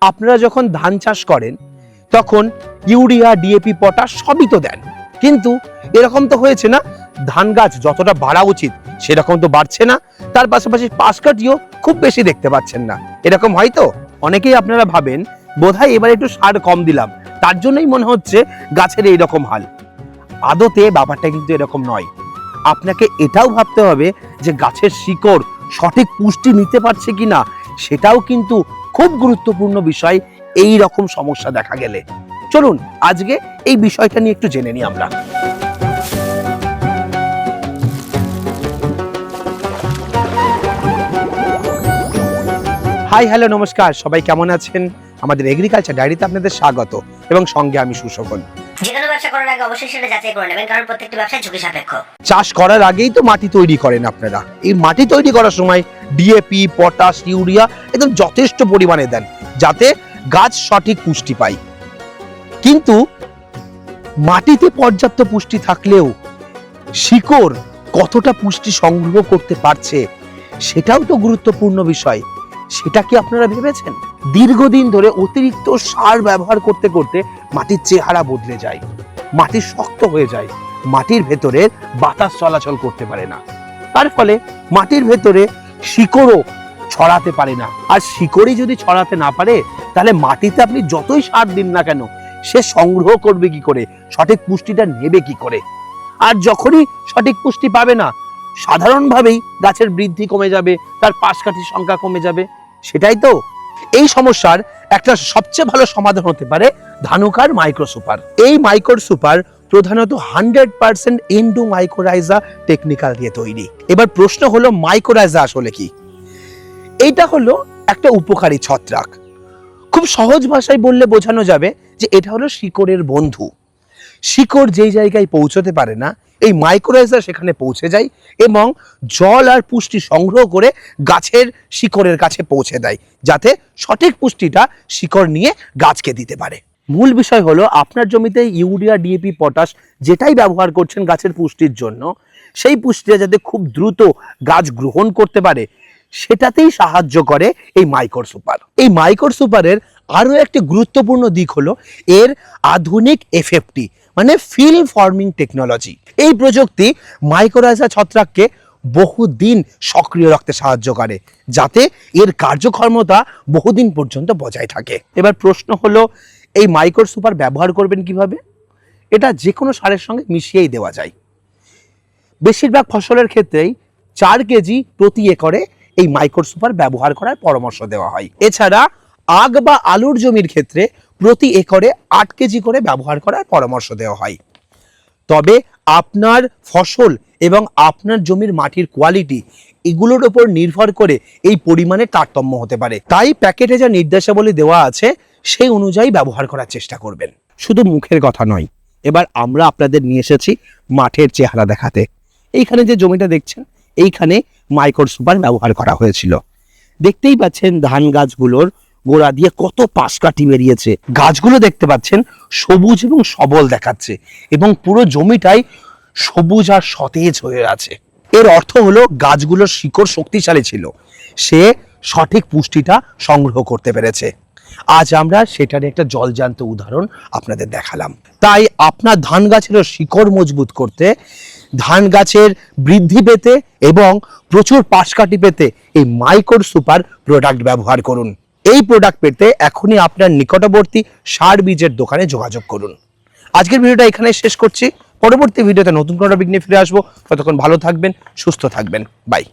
আপনারা যখন ধান চাষ করেন তখন ইউরিয়া, ডিএপি, পটাশ সবই তো দেন, কিন্তু এরকম তো হয়েছে না ধান গাছ যতটা বাড়া উচিত সেরকম তো বাড়ছে না, তার পাশাপাশি পাশ কাঠিও খুব বেশি দেখতে পাচ্ছেন না। এরকম হয়তো অনেকেই আপনারা ভাবেন বোধহয় এবার একটু সার কম দিলাম তার জন্যই মনে হচ্ছে গাছের এইরকম হাল। আদতে ব্যাপারটা কিন্তু এরকম নয়। আপনাকে এটাও ভাবতে হবে যে গাছের শিকড় সঠিক পুষ্টি নিতে পারছে কিনা, সেটাও কিন্তু খুব গুরুত্বপূর্ণ বিষয় এই রকম সমস্যা দেখা গেলে। চলুন আজকে এই বিষয়টা নিয়ে একটু জেনে নিই আমরা। হাই হ্যালো নমস্কার, সবাই কেমন আছেন? আমাদের এগ্রিকালচার ডায়েরিতে আপনাদের স্বাগত এবং সঙ্গে আমি সুশোভন। যে কোনো ব্যবসা করার আগে অবশ্যই সেটা যাচাই করে নেবেন, কারণ প্রত্যেকটি ব্যবসা ঝুঁকি সাপেক্ষ। চাষ করার আগেই তো মাটি তৈরি করেন আপনারা। এই মাটি তৈরি করার সময় ডিএপি, পটাশ, ইউরিয়া একদম যথেষ্ট পরিমাণে দেন যাতে গাছ সঠিক পুষ্টি পায়। কিন্তু মাটিতে পর্যাপ্ত পুষ্টি থাকলেও শিকড় কতটা পুষ্টি সংগ্রহ করতে পারছে সেটাও তো গুরুত্বপূর্ণ বিষয়। সেটা কি আপনারা ভেবেছেন? দীর্ঘদিন ধরে অতিরিক্ত সার ব্যবহার করতে করতে মাটির চেহারা বদলে যায়, মাটি শক্ত হয়ে যায়, মাটির ভেতরে বাতাস চলাচল করতে পারে না, তার ফলে মাটির ভেতরে শিকড়ও ছড়াতে পারে না। আর শিকড়ই যদি ছড়াতে না পারে তাহলে মাটিতে আপনি যতই সার দিন না কেন সে সংগ্রহ করবে কি করে, সঠিক পুষ্টিটা নেবে কি করে? আর যখনই সঠিক পুষ্টি পাবে না সাধারণভাবেই গাছের বৃদ্ধি কমে যাবে, তার পাশকাঠির সংখ্যা কমে যাবে। সেটাই তো এই সমস্যার একটা সবচেয়ে ভালো সমাধান হতে পারে ধানুকার মাইক্রোসুপার। এই মাইক্রোসুপার প্রধানত 100% এন্ডো মাইকোরাইজা টেকনিক্যাল দিয়ে তৈরি। এবার প্রশ্ন হলো মাইকোরাইজা আসলে কি? এইটা হলো একটা উপকারী ছত্রাক। খুব সহজ ভাষায় বললে বোঝানো যাবে যে এটা হলো শিকড়ের বন্ধু। শিকড় যেই জায়গায় পৌঁছতে পারে না এই মাইক্রোরাইজা সেখানে পৌঁছে যায় এবং জল আর পুষ্টি সংগ্রহ করে গাছের শিকড়ের কাছে পৌঁছে দেয় যাতে সঠিক পুষ্টিটা শিকড় নিয়ে গাছকে দিতে পারে। মূল বিষয় হলো আপনার জমিতে ইউরিয়া, ডিএপি, পটাশ যেটাই ব্যবহার করছেন গাছের পুষ্টির জন্য, সেই পুষ্টিটা যাতে খুব দ্রুত গাছ গ্রহণ করতে পারে সেটাতেই সাহায্য করে এই মাইক্রোসুপার। এই মাইক্রোসুপারের আরো একটি গুরুত্বপূর্ণ দিক হলো এর আধুনিক এফএফটি মানে ফিল্ম ফর্মিং টেকনোলজি। এই প্রযুক্তি মাইক্রোরাইজা ছত্রাককে বহুদিন সক্রিয় রাখতে সাহায্য করে যাতে এর কার্যক্ষমতা বহুদিন পর্যন্ত বজায় থাকে। এবার প্রশ্ন হলো এই মাইক্রোসুপার ব্যবহার করবেন কিভাবে? এটা যে কোনো সারের সঙ্গে মিশিয়েই দেওয়া যায়। বেশিরভাগ ফসলের ক্ষেত্রেই 4 কেজি প্রতি একরে এই মাইক্রোসুপার ব্যবহার করার পরামর্শ দেওয়া হয়। এছাড়া আখ বা আলুর জমির ক্ষেত্রে প্রতি একরে 8 কেজি করে ব্যবহার করার পরামর্শ দেওয়া হয়। তবে আপনার ফসল এবং আপনার জমির মাটির কোয়ালিটি এগুলোর উপর নির্ভর করে এই পরিমাণে তারতম্য হতে পারে। তাই প্যাকেটে যা নির্দেশাবলী দেওয়া আছে সেই অনুযায়ী ব্যবহার করার চেষ্টা করবেন। শুধু মুখের কথা নয়, এবার আমরা আপনাদের নিয়ে এসেছি মাঠের চেহারা দেখাতে। এইখানে যে জমিটা দেখছেন এইখানে মাইক্রোসুপার ব্যবহার করা হয়েছিল। দেখতেই পাচ্ছেন ধান গাছগুলোর গোড়া দিয়ে কত পাশকাঠি বেরিয়েছে। গাছগুলো দেখতে পাচ্ছেন সবুজ এবং সবল দেখাচ্ছে এবং পুরো জমিটাই সবুজ আর সতেজ হয়ে আছে। এর অর্থ হলো গাছগুলোর শিকড় শক্তিশালী ছিল, সে সঠিক পুষ্টিটা সংগ্রহ করতে পেরেছে। আজ আমরা সেটার একটা জলজান্ত উদাহরণ আপনাদের দেখালাম। তাই আপনার ধান গাছেরও শিকড় মজবুত করতে, ধান গাছের বৃদ্ধি পেতে এবং প্রচুর পাশকাঠি পেতে এই মাইক্রোসুপার প্রোডাক্ট ব্যবহার করুন। এই প্রোডাক্ট পেতে এখনই আপনার নিকটবর্তী সার বীজের দোকানে যোগাযোগ করুন। আজকের ভিডিওটা এখানে শেষ করছি। পরবর্তী ভিডিওতে নতুন কোনো টপিক নিয়ে ফিরে আসবো। ততক্ষণ ভালো থাকবেন, সুস্থ থাকবেন। বাই।